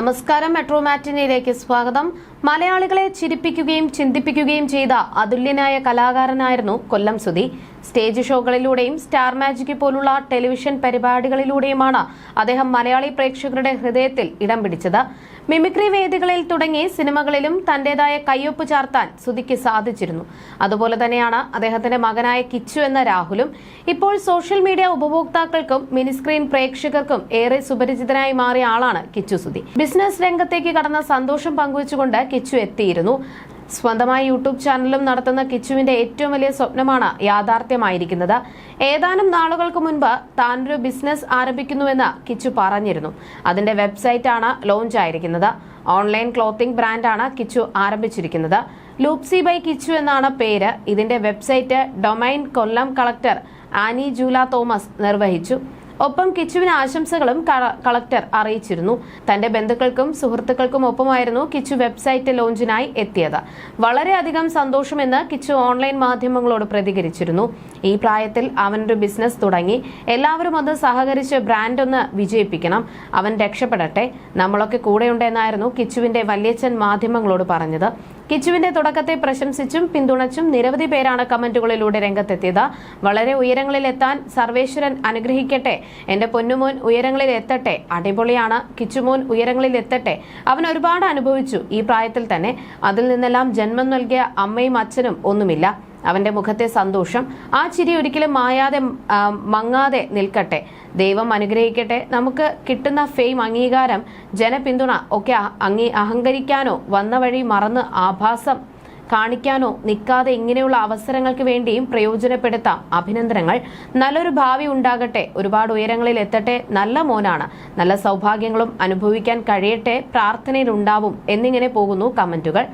നമസ്കാരം. മെട്രോ മാറ്റിനിയിലേക്ക് സ്വാഗതം. മലയാളികളെ ചിരിപ്പിക്കുകയും ചിന്തിപ്പിക്കുകയും ചെയ്ത അതുല്യനായ കലാകാരനായിരുന്നു Kollam Sudhi. Stage ഷോകളിലൂടെയും star magic പോലുള്ള ടെലിവിഷൻ പരിപാടികളിലൂടെയുമാണ് അദ്ദേഹം മലയാളി പ്രേക്ഷകരുടെ ഹൃദയത്തിൽ ഇടം പിടിച്ചത്. മിമിക്രി വേദികളിൽ തുടങ്ങി സിനിമകളിലും തന്റേതായ കയ്യൊപ്പ് ചാർത്താൻ സുധിക്ക് സാധിച്ചിരുന്നു. അതുപോലെ തന്നെയാണ് അദ്ദേഹത്തിന്റെ മകനായ കിച്ചു എന്ന രാഹുലും. ഇപ്പോൾ സോഷ്യൽ മീഡിയ ഉപഭോക്താക്കൾക്കും മിനിസ്ക്രീൻ പ്രേക്ഷകർക്കും ഏറെ സുപരിചിതനായി മാറിയ ആളാണ് കിച്ചു സുധി. ബിസിനസ് രംഗത്തേക്ക് കടന്ന സന്തോഷം പങ്കുവച്ചുകൊണ്ട് കിച്ചു എത്തിയിരുന്നു. സ്വന്തമായി യൂട്യൂബ് ചാനലും നടത്തുന്ന കിച്ചുവിന്റെ ഏറ്റവും വലിയ സ്വപ്നമാണ് യാഥാർത്ഥ്യമായിരിക്കുന്നത്. ഏതാനും നാളുകൾക്ക് മുൻപ് താനൊരു ബിസിനസ് ആരംഭിക്കുന്നുവെന്ന് കിച്ചു പറഞ്ഞിരുന്നു. അതിന്റെ വെബ്സൈറ്റാണ് ലോഞ്ച് ആയിരിക്കുന്നത്. ഓൺലൈൻ ക്ലോത്തിംഗ് ബ്രാൻഡാണ് കിച്ചു ആരംഭിച്ചിരിക്കുന്നത്. ലൂപ്സി ബൈ കിച്ചു എന്നാണ് പേര്. ഇതിന്റെ വെബ്സൈറ്റ് ഡൊമൈൻ കൊല്ലം കളക്ടർ ആനി ജൂല തോമസ് നിർവഹിച്ചു. ഒപ്പം കിച്ചുവിന് ആശംസകളും കളക്ടർ അറിയിച്ചിരുന്നു. തന്റെ ബന്ധുക്കൾക്കും സുഹൃത്തുക്കൾക്കും ഒപ്പമായിരുന്നു കിച്ചു വെബ്സൈറ്റ് ലോഞ്ചിനായി എത്തിയത്. വളരെയധികം സന്തോഷമെന്ന് കിച്ചു ഓൺലൈൻ മാധ്യമങ്ങളോട് പ്രതികരിച്ചിരുന്നു. ഈ പ്രായത്തിൽ അവനൊരു ബിസിനസ് തുടങ്ങി. എല്ലാവരും അത് സഹകരിച്ച് ബ്രാൻഡ് ഒന്ന് വിജയിപ്പിക്കണം. അവൻ രക്ഷപ്പെടട്ടെ. നമ്മളൊക്കെ കൂടെയുണ്ടെന്നായിരുന്നു കിച്ചുവിന്റെ വല്യച്ഛൻ മാധ്യമങ്ങളോട് പറഞ്ഞത്. കിച്ചുവിന്റെ തുടക്കത്തെ പ്രശംസിച്ചും പിന്തുണച്ചും നിരവധി പേരാണ് കമന്റുകളിലൂടെ രംഗത്തെത്തിയത്. വളരെ ഉയരങ്ങളിൽ എത്താൻ സർവേശ്വരൻ അനുഗ്രഹിക്കട്ടെ. എന്റെ പൊന്നുമോൻ ഉയരങ്ങളിൽ എത്തട്ടെ. അടിപൊളിയാണ്. കിച്ചുമോൻ ഉയരങ്ങളിൽ എത്തട്ടെ. അവൻ ഒരുപാട് അനുഭവിച്ചു ഈ പ്രായത്തിൽ തന്നെ. അതിൽ നിന്നെല്ലാം ജന്മം നൽകിയ അമ്മയും അച്ഛനും ഒന്നുമില്ല. അവന്റെ മുഖത്തെ സന്തോഷം, ആ ചിരി ഒരിക്കലും മങ്ങാതെ നിൽക്കട്ടെ. ദൈവം അനുഗ്രഹിക്കട്ടെ. നമുക്ക് കിട്ടുന്ന ഫെയിം, അംഗീകാരം, ജനപിന്തുണ ഒക്കെ അഹങ്കരിക്കാനോ വന്ന വഴി മറന്ന് ആഭാസം കാണിക്കാനോ നിൽക്കാതെ ഇങ്ങനെയുള്ള അവസരങ്ങൾക്ക് വേണ്ടിയും പ്രയോജനപ്പെടുത്താം. അഭിനന്ദനങ്ങൾ. നല്ലൊരു ഭാവി ഉണ്ടാകട്ടെ. ഒരുപാട് ഉയരങ്ങളിൽ എത്തട്ടെ. നല്ല മോനാണ്. നല്ല സൗഭാഗ്യങ്ങളും അനുഭവിക്കാൻ കഴിയട്ടെ. പ്രാർത്ഥനയിലുണ്ടാവും എന്നിങ്ങനെ പോകുന്നു കമന്റുകൾ.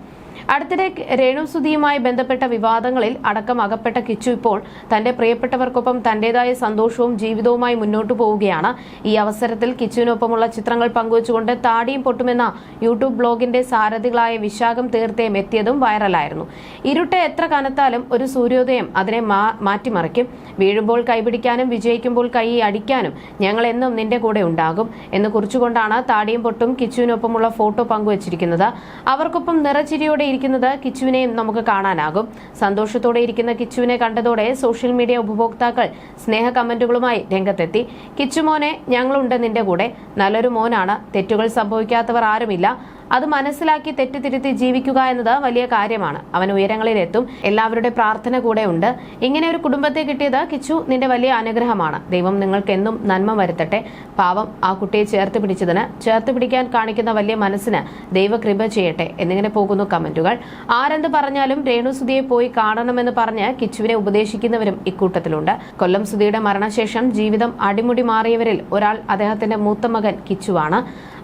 അടുത്തിടെ രേണുസുധിയുമായി ബന്ധപ്പെട്ട വിവാദങ്ങളിൽ അടക്കം അകപ്പെട്ട കിച്ചു ഇപ്പോൾ തന്റെ പ്രിയപ്പെട്ടവർക്കൊപ്പം തന്റേതായ സന്തോഷവും ജീവിതവുമായി മുന്നോട്ടു പോവുകയാണ്. ഈ അവസരത്തിൽ കിച്ചുവിനൊപ്പമുള്ള ചിത്രങ്ങൾ പങ്കുവച്ചുകൊണ്ട് താടിയും പൊട്ടുമെന്ന യൂട്യൂബ് ബ്ലോഗിന്റെ സാരഥികളായ വിശാഖം തീർത്തേം എത്തിയതും വൈറലായിരുന്നു. ഇരുട്ട് എത്ര കനത്താലും ഒരു സൂര്യോദയം അതിനെ മാറ്റിമറിക്കും. വീഴുമ്പോൾ കൈപിടിക്കാനും വിജയിക്കുമ്പോൾ കൈ അടിക്കാനും ഞങ്ങൾ എന്നും നിന്റെ കൂടെ ഉണ്ടാകും എന്ന് കുറിച്ചുകൊണ്ടാണ് താടിയും പൊട്ടും കിച്ചുവിനൊപ്പമുള്ള ഫോട്ടോ പങ്കുവച്ചിരിക്കുന്നത്. അവർക്കൊപ്പം നിറച്ചിരിയോടെ ഇരിക്കുന്നത് കിച്ചുവിനെയും നമുക്ക് കാണാനാകും. സന്തോഷത്തോടെ ഇരിക്കുന്ന കിച്ചുവിനെ കണ്ടതോടെ സോഷ്യൽ മീഡിയ ഉപഭോക്താക്കൾ സ്നേഹ കമന്റുകളുമായി രംഗത്തെത്തി. കിച്ചുമോനെ, ഞങ്ങളുണ്ട് നിന്റെ കൂടെ. നല്ലൊരു മോനാണ്. തെറ്റുകൾ സംഭവിക്കാത്തവർ ആരുമില്ല. അത് മനസ്സിലാക്കി തെറ്റിത്തിരുത്തി ജീവിക്കുക എന്നത് വലിയ കാര്യമാണ്. അവൻ ഉയരങ്ങളിലെത്തും. എല്ലാവരുടെ പ്രാർത്ഥന കൂടെ ഉണ്ട്. ഇങ്ങനെ ഒരു കുടുംബത്തെ കിട്ടിയത് കിച്ചു നിന്റെ വലിയ അനുഗ്രഹമാണ്. ദൈവം നിങ്ങൾക്ക് എന്നും നന്മ വരുത്തട്ടെ. പാവം ആ കുട്ടിയെ ചേർത്ത് പിടിക്കാൻ കാണിക്കുന്ന വലിയ മനസ്സിന് ദൈവകൃപ ചെയ്യട്ടെ എന്നിങ്ങനെ പോകുന്നു കമന്റുകൾ. ആരെന്ത് പറഞ്ഞാലും രേണുസുധിയെ പോയി കാണണമെന്ന് പറഞ്ഞ് കിച്ചുവിനെ ഉപദേശിക്കുന്നവരും ഇക്കൂട്ടത്തിലുണ്ട്. കൊല്ലം സുധിയുടെ മരണശേഷം ജീവിതം അടിമുടി മാറിയവരിൽ ഒരാൾ അദ്ദേഹത്തിന്റെ മൂത്ത മകൻ കിച്ചുവാണ്.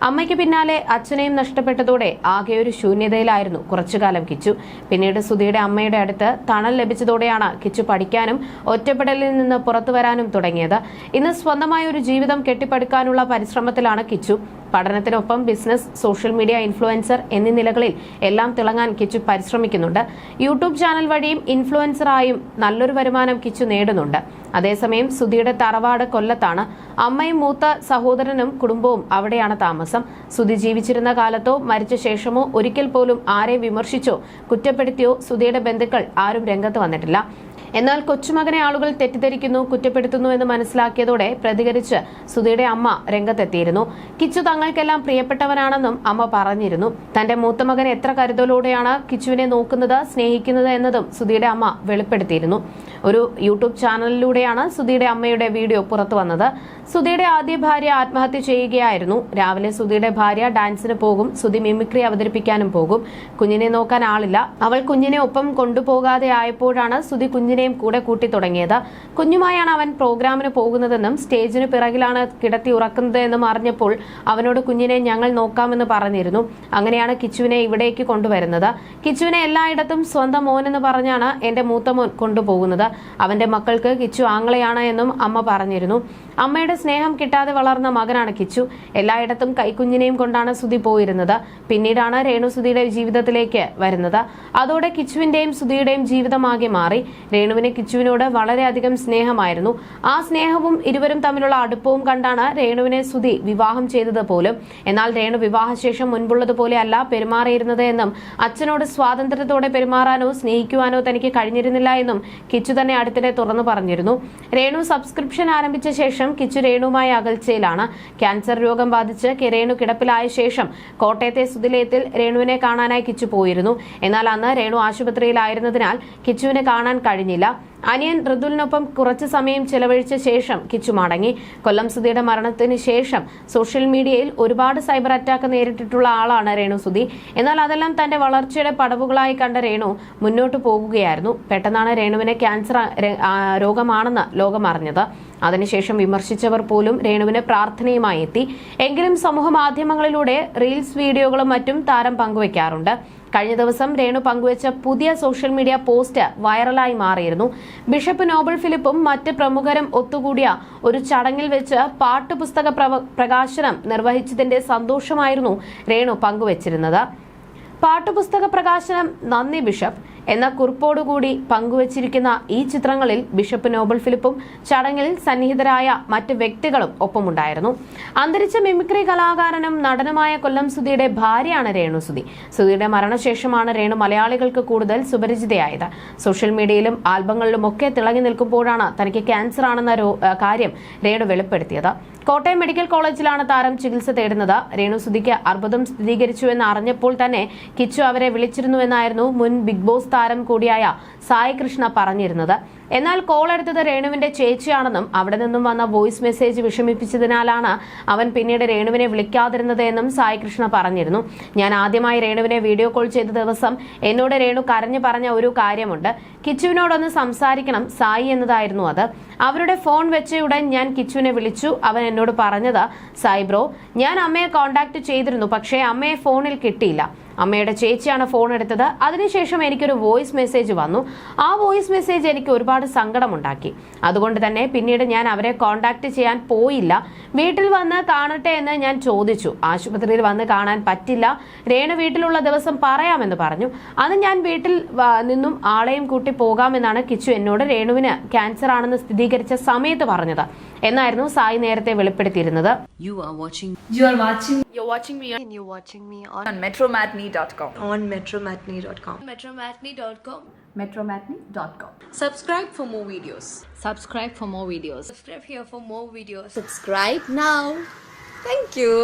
അമ്മയ്ക്ക് പിന്നാലെ അച്ഛനെയും നഷ്ടപ്പെട്ടതോടെ ആകെ ഒരു ശൂന്യതയിലായിരുന്നു കുറച്ചുകാലം കിച്ചു. പിന്നീട് സുധിയുടെ അമ്മയുടെ അടുത്ത് തണൽ ലഭിച്ചതോടെയാണ് കിച്ചു പഠിക്കാനും ഒറ്റപ്പെടലിൽ നിന്ന് പുറത്തു വരാനും തുടങ്ങിയത്. ഇന്ന് സ്വന്തമായ ഒരു ജീവിതം കെട്ടിപ്പടുക്കാനുള്ള പരിശ്രമത്തിലാണ് കിച്ചു. പഠനത്തിനൊപ്പം ബിസിനസ്, സോഷ്യൽ മീഡിയ ഇൻഫ്ലുവൻസർ എന്നീ നിലകളിൽ എല്ലാം തിളങ്ങാൻ കിച്ചു പരിശ്രമിക്കുന്നുണ്ട്. യൂട്യൂബ് ചാനൽ വഴിയും ഇൻഫ്ലുവൻസറായും നല്ലൊരു വരുമാനം കിച്ചു നേടുന്നുണ്ട്. അതേസമയം സുധിയുടെ തറവാട് കൊല്ലത്താണ്. അമ്മയും മൂത്ത സഹോദരനും കുടുംബവും അവിടെയാണ് താമസം. സുധി ജീവിച്ചിരുന്ന കാലത്തോ മരിച്ച ശേഷമോ ഒരിക്കൽ പോലും ആരെ വിമർശിച്ചോ കുറ്റപ്പെടുത്തിയോ സുധിയുടെ ബന്ധുക്കൾ ആരും രംഗത്ത് വന്നിട്ടില്ല. എന്നാൽ കൊച്ചുമകനെ ആളുകൾ തെറ്റിദ്ധരിക്കുന്നു, കുറ്റപ്പെടുത്തുന്നു എന്ന് മനസ്സിലാക്കിയതോടെ പ്രതികരിച്ച് സുധിയുടെ അമ്മ രംഗത്തെത്തിയിരുന്നു. കിച്ചു തങ്ങൾക്കെല്ലാം പ്രിയപ്പെട്ടവനാണെന്നും അമ്മ പറഞ്ഞിരുന്നു. തന്റെ മൂത്ത മകൻ എത്ര കരുതലോടെയാണ് കിച്ചുവിനെ നോക്കുന്നത്, സ്നേഹിക്കുന്നത് എന്നതും സുധിയുടെ അമ്മ വെളിപ്പെടുത്തിയിരുന്നു. ഒരു യൂട്യൂബ് ചാനലിലൂടെയാണ് സുധിയുടെ അമ്മയുടെ വീഡിയോ പുറത്തു വന്നത്. സുധിയുടെ ആദ്യ ഭാര്യ ആത്മഹത്യ ചെയ്യുകയായിരുന്നു. രാവിലെ സുധിയുടെ ഭാര്യ ഡാൻസിന് പോകും. സുധി മിമിക്രി അവതരിപ്പിക്കാനും പോകും. കുഞ്ഞിനെ നോക്കാൻ ആളില്ല. അവൾ കുഞ്ഞിനെ ഒപ്പം കൊണ്ടുപോകാതെ ആയപ്പോഴാണ് സുധി കുഞ്ഞിനെയും കൂടെ കൂട്ടി തുടങ്ങിയത്. കുഞ്ഞുമായാണ് അവൻ പ്രോഗ്രാമിന് പോകുന്നതെന്നും സ്റ്റേജിന് പിറകിലാണ് കിടത്തി ഉറക്കുന്നത് എന്നും അറിഞ്ഞപ്പോൾ അവനോട് കുഞ്ഞിനെ ഞങ്ങൾ നോക്കാമെന്ന് പറഞ്ഞിരുന്നു. അങ്ങനെയാണ് കിച്ചുവിനെ ഇവിടേക്ക് കൊണ്ടുവരുന്നത്. കിച്ചുവിനെ എല്ലായിടത്തും സ്വന്തം മോനെന്ന് പറഞ്ഞാണ് എന്റെ മൂത്ത മോൻ കൊണ്ടുപോകുന്നത്. അവന്റെ മക്കൾക്ക് കിച്ചു ആങ്ങളെയാണ് എന്നും അമ്മ പറഞ്ഞിരുന്നു. അമ്മയുടെ സ്നേഹം കിട്ടാതെ വളർന്ന മകനാണ് കിച്ചു. എല്ലായിടത്തും കൈക്കുഞ്ഞിനെയും കൊണ്ടാണ് സുധി പോയിരുന്നത്. പിന്നീടാണ് രേണുസുധിയുടെ ജീവിതത്തിലേക്ക് വരുന്നത്. അതോടെ കിച്ചുവിന്റെയും സുധിയുടെയും ജീവിതമാകെ മാറി. രേണുവിന് കിച്ചുവിനോട് വളരെയധികം സ്നേഹമായിരുന്നു. ആ സ്നേഹവും ഇരുവരും തമ്മിലുള്ള അടുപ്പവും കണ്ടാണ് രേണുവിനെ സുധി വിവാഹം ചെയ്തത് പോലും. എന്നാൽ രേണു വിവാഹശേഷം മുൻപുള്ളതുപോലെ അല്ല പെരുമാറിയിരുന്നത് എന്നും അച്ഛനോട് സ്വാതന്ത്ര്യത്തോടെ പെരുമാറാനോ സ്നേഹിക്കുവാനോ തനിക്ക് കഴിഞ്ഞിരുന്നില്ല എന്നും കിച്ചു തന്നെ അടുത്തിടെ തുറന്നു പറഞ്ഞിരുന്നു. രേണു സബ്സ്ക്രിപ്ഷൻ ആരംഭിച്ച ശേഷം കിച്ചു രേണുവുമായി അകൽച്ചയിലാണ്. ക്യാൻസർ രോഗം ബാധിച്ച് രേണു കിടപ്പിലായ ശേഷം കോട്ടയത്തെ സുധിലയത്തിൽ രേണുവിനെ കാണാനായി കിച്ചു പോയിരുന്നു. എന്നാൽ അന്ന് രേണു ആശുപത്രിയിലായിരുന്നതിനാൽ കിച്ചുവിനെ കാണാൻ കഴിഞ്ഞില്ല. അനിയൻ ഋതുലിനൊപ്പം കുറച്ചു സമയം ചെലവഴിച്ച ശേഷം കിച്ചു മടങ്ങി. കൊല്ലം സുധിയുടെ മരണത്തിന് ശേഷം സോഷ്യൽ മീഡിയയിൽ ഒരുപാട് സൈബർ അറ്റാക്ക് നേരിട്ടിട്ടുള്ള ആളാണ് രേണു സുധി. എന്നാൽ അതെല്ലാം തന്റെ വളർച്ചയുടെ പടവുകളായി കണ്ട രേണു മുന്നോട്ട് പോകുകയായിരുന്നു. പെട്ടെന്നാണ് രേണുവിന് ക്യാൻസർ രോഗമാണെന്ന് ലോകം അറിഞ്ഞത്. അതിനുശേഷം വിമർശിച്ചവർ പോലും രേണുവിന് പ്രാർത്ഥനയുമായി എത്തി. എങ്കിലും സമൂഹ മാധ്യമങ്ങളിലൂടെ റീൽസ് വീഡിയോകളും മറ്റും താരം പങ്കുവയ്ക്കാറുണ്ട്. കഴിഞ്ഞ ദിവസം രേണു പങ്കുവച്ച പുതിയ സോഷ്യൽ മീഡിയ പോസ്റ്റ് വൈറലായി മാറിയിരുന്നു. ബിഷപ്പ് നോബൽ ഫിലിപ്പും മറ്റ് പ്രമുഖരും ഒത്തുകൂടിയ ഒരു ചടങ്ങിൽ വെച്ച് പാട്ടുപുസ്തക പ്രകാശനം നിർവഹിച്ചതിന്റെ സന്തോഷമായിരുന്നു രേണു പങ്കുവച്ചിരുന്നത്. പാട്ടുപുസ്തക പ്രകാശനം നന്ദി ബിഷപ്പ് എന്ന കുറിപ്പോടുകൂടി പങ്കുവച്ചിരിക്കുന്ന ഈ ചിത്രങ്ങളിൽ ബിഷപ്പ് നോബൽ ഫിലിപ്പും ചടങ്ങിൽ സന്നിഹിതരായ മറ്റ് വ്യക്തികളും ഒപ്പമുണ്ടായിരുന്നു. അന്തരിച്ച മിമിക്രി കലാകാരനും നടനുമായ കൊല്ലം സുധിയുടെ ഭാര്യയാണ് രേണു സുധി. സുധിയുടെ മരണശേഷമാണ് രേണു മലയാളികൾക്ക് കൂടുതൽ സുപരിചിതയായത്. സോഷ്യൽ മീഡിയയിലും ആൽബങ്ങളിലുമൊക്കെ തിളങ്ങി നിൽക്കുമ്പോഴാണ് തനിക്ക് ക്യാൻസർ ആണെന്ന കാര്യം രേണു വെളിപ്പെടുത്തിയത്. കോട്ടയം മെഡിക്കൽ കോളേജിലാണ് താരം ചികിത്സ തേടുന്നത്. രേണു സുധിക്ക് അർബുദം സ്ഥിരീകരിച്ചുവെന്ന് അറിഞ്ഞപ്പോൾ തന്നെ കിച്ചു അവരെ വിളിച്ചിരുന്നുവെന്നായിരുന്നു മുൻ ബിഗ് ബോസ് താരം കൂടിയായ സായി കൃഷ്ണ പറഞ്ഞിരുന്നത്. എന്നാൽ കോൾ എടുത്തത് രേണുവിന്റെ ചേച്ചിയാണെന്നും അവിടെ നിന്നും വന്ന വോയിസ് മെസ്സേജ് വിഷമിപ്പിച്ചതിനാലാണ് അവൻ പിന്നീട് രേണുവിനെ വിളിക്കാതിരുന്നത് എന്നും സായി കൃഷ്ണ പറഞ്ഞിരുന്നു. ഞാൻ ആദ്യമായി രേണുവിനെ വീഡിയോ കോൾ ചെയ്ത ദിവസം എന്നോട് രേണു കരഞ്ഞു പറഞ്ഞ ഒരു കാര്യമുണ്ട്. കിച്ചുവിനോടൊന്ന് സംസാരിക്കണം സായി എന്നതായിരുന്നു അത്. അവരുടെ ഫോൺ വെച്ചയുടൻ ഞാൻ കിച്ചുവിനെ വിളിച്ചു. അവൻ എന്നോട് പറഞ്ഞത്, സായി ബ്രോ, ഞാൻ അമ്മയെ കോണ്ടാക്ട് ചെയ്തിരുന്നു, പക്ഷേ അമ്മയെ ഫോണിൽ കിട്ടിയില്ല. അമ്മയുടെ ചേച്ചിയാണ് ഫോൺ എടുത്തത്. അതിനുശേഷം എനിക്കൊരു വോയിസ് മെസ്സേജ് വന്നു. ആ വോയിസ് മെസ്സേജ് എനിക്ക് ഒരുപാട് സങ്കടമുണ്ടാക്കി. അതുകൊണ്ട് തന്നെ പിന്നീട് ഞാൻ അവരെ കോണ്ടാക്ട് ചെയ്യാൻ പോയില്ല. വീട്ടിൽ വന്ന് കാണട്ടെ എന്ന് ഞാൻ ചോദിച്ചു. ആശുപത്രിയിൽ വന്ന് കാണാൻ പറ്റില്ല, രേണു വീട്ടിലുള്ള ദിവസം പറയാമെന്ന് പറഞ്ഞു. അന്ന് ഞാൻ വീട്ടിൽ നിന്നും ആളെയും കൂട്ടി പോകാമെന്നാണ് കിച്ചു എന്നോട് രേണുവിന് ക്യാൻസർ ആണെന്ന് സ്ഥിരീകരിച്ച സമയത്ത് പറഞ്ഞത് എന്നായിരുന്നു സായി നേരത്തെ വെളിപ്പെടുത്തിയിരുന്നത്. You're watching me on metromatney.com. metromatney.com. Subscribe for more videos. Subscribe for more videos. Subscribe here for more videos. Subscribe now. Thank you.